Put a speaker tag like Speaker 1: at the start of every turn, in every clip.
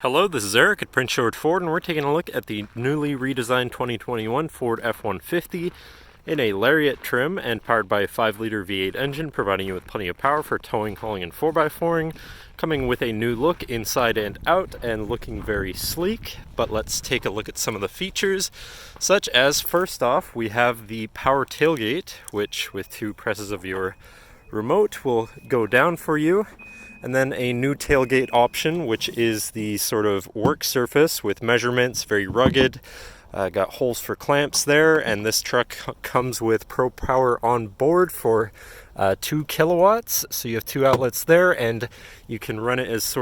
Speaker 1: Hello, this is Eric at Prince George Ford, and we're taking a look at the newly redesigned 2021 Ford F-150 in a Lariat trim and powered by a 5-liter V8 engine, providing you with plenty of power for towing, hauling, and 4x4ing, coming with a new look inside and out and looking very sleek. But let's take a look at some of the features, such as, first off, we have the power tailgate, which with 2 presses of your remote will go down for you. And then a new tailgate option, which is the sort of work surface with measurements, very rugged. Got holes for clamps there, and this truck comes with Power Onboard for 2 kilowatts. So you have 2 outlets there, and you can run it as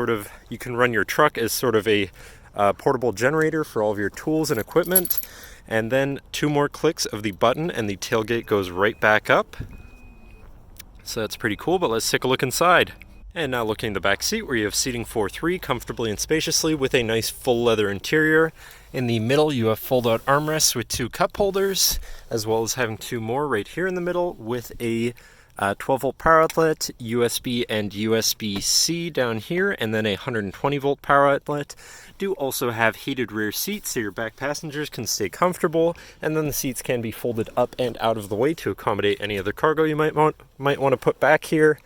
Speaker 1: you can run your truck as sort of a portable generator for all of your tools and equipment. And then 2 more clicks of the button, and the tailgate goes right back up. So that's pretty cool, but let's take a look inside. And now looking at the back seat, where you have seating for 3 comfortably and spaciously with a nice full leather interior. In the middle, you have fold-out armrests with 2 cup holders, as well as having 2 more right here in the middle with a 12-volt power outlet, USB and USB-C down here, and then a 120-volt power outlet. Do also have heated rear seats so your back passengers can stay comfortable, and then the seats can be folded up and out of the way to accommodate any other cargo you might want to put back here.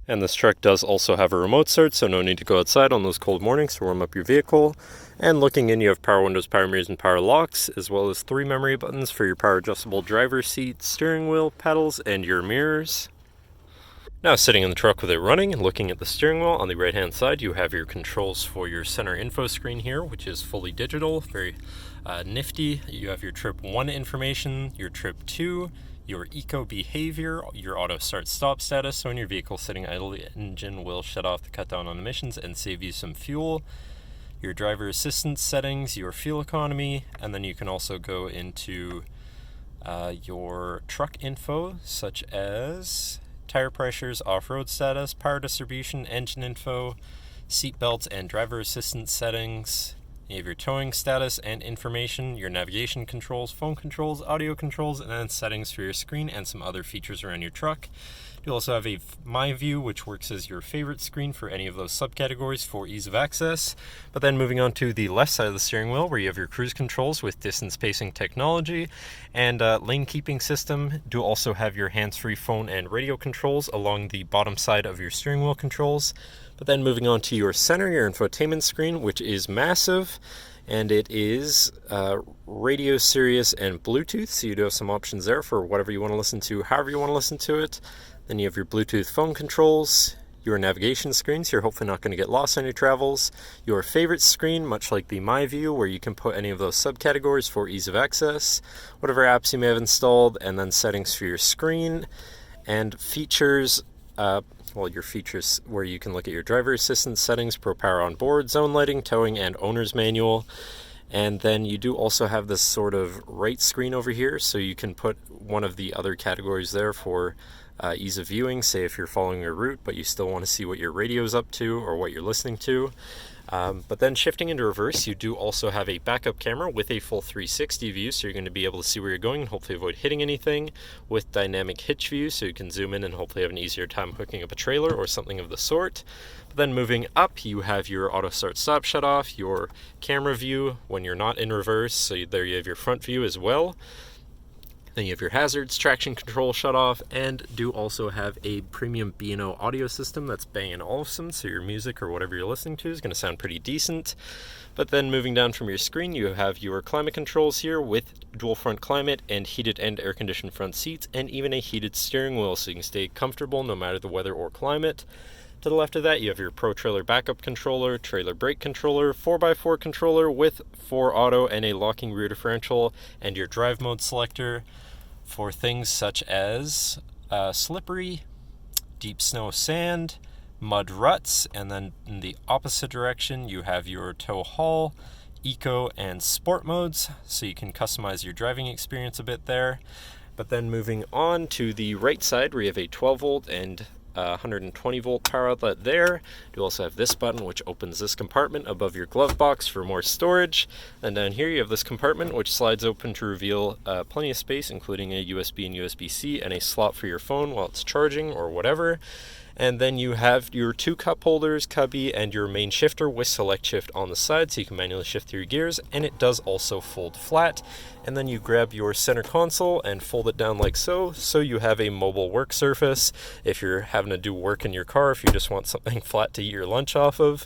Speaker 1: And this truck does also have a remote start, so no need to go outside on those cold mornings to warm up your vehicle. And looking in, you have power windows, power mirrors, and power locks, as well as 3 memory buttons for your power adjustable driver's seat, steering wheel, pedals, and your mirrors. Now sitting in the truck with it running and looking at the steering wheel, on the right hand side you have your controls for your center info screen here, which is fully digital, very nifty. You have your trip 1 information, your trip 2, your eco behavior, your auto start stop status, so when your vehicle sitting idle, the engine will shut off to cut down on emissions and save you some fuel. Your driver assistance settings, your fuel economy, and then you can also go into your truck info, such as tire pressures, off-road status, power distribution, engine info, seat belts and driver assistance settings. You have your towing status and information, your navigation controls, phone controls, audio controls, and then settings for your screen and some other features around your truck. You also have a My View, which works as your favorite screen for any of those subcategories for ease of access. But then moving on to the left side of the steering wheel, where you have your cruise controls with distance pacing technology and lane keeping system. Do also have your hands-free phone and radio controls along the bottom side of your steering wheel controls. But then moving on to your center, your infotainment screen, which is massive, and it is radio, Sirius, and Bluetooth, so you do have some options there for whatever you want to listen to, however you want to listen to it. Then you have your Bluetooth phone controls, your navigation screen, so you're hopefully not going to get lost on your travels, your favorite screen, much like the My View, where you can put any of those subcategories for ease of access, whatever apps you may have installed, and then settings for your screen, and features, your features where you can look at your driver assistance settings, Power Onboard, zone lighting, towing, and owner's manual. And then you do also have this sort of right screen over here, so you can put one of the other categories there for ease of viewing, say if you're following your route but you still want to see what your radio is up to or what you're listening to. But then shifting into reverse, you do also have a backup camera with a full 360 view, so you're going to be able to see where you're going and hopefully avoid hitting anything, with dynamic hitch view, so you can zoom in and hopefully have an easier time hooking up a trailer or something of the sort. But then moving up, you have your auto start stop shut off, your camera view when you're not in reverse, so there you have your front view as well. Then you have your hazards, traction control shut off, and do also have a premium B&O audio system that's Bang & Olufsen, so your music or whatever you're listening to is going to sound pretty decent. But then moving down from your screen, you have your climate controls here with dual front climate and heated and air-conditioned front seats, and even a heated steering wheel so you can stay comfortable no matter the weather or climate. To the left of that, you have your Pro Trailer Backup Controller, Trailer Brake Controller, 4x4 controller with 4 auto and a locking rear differential, and your drive mode selector for things such as slippery, deep snow, sand, mud ruts, and then in the opposite direction you have your tow haul, eco, and sport modes, so you can customize your driving experience a bit there. But then moving on to the right side, where you have a 12-volt and 120-volt power outlet there. You also have this button, which opens this compartment above your glove box for more storage. And down here you have this compartment, which slides open to reveal plenty of space, including a USB and USB-C and a slot for your phone while it's charging or whatever. And then you have your 2 cup holders, cubby, and your main shifter with select shift on the side so you can manually shift through your gears, and it does also fold flat. And then you grab your center console and fold it down like so, so you have a mobile work surface if you're having to do work in your car, if you just want something flat to eat your lunch off of.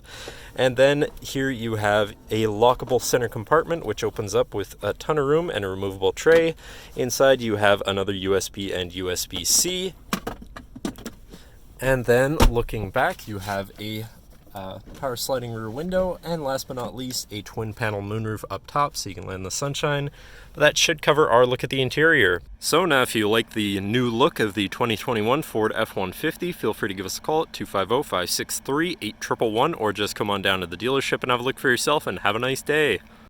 Speaker 1: And then here you have a lockable center compartment which opens up with a ton of room and a removable tray. Inside you have another USB and USB-C. And then looking back, you have a power sliding rear window, and last but not least, a twin panel moonroof up top so you can land in the sunshine. But that should cover our look at the interior. So now if you like the new look of the 2021 Ford F-150, feel free to give us a call at 250-563-8111 or just come on down to the dealership and have a look for yourself, and have a nice day.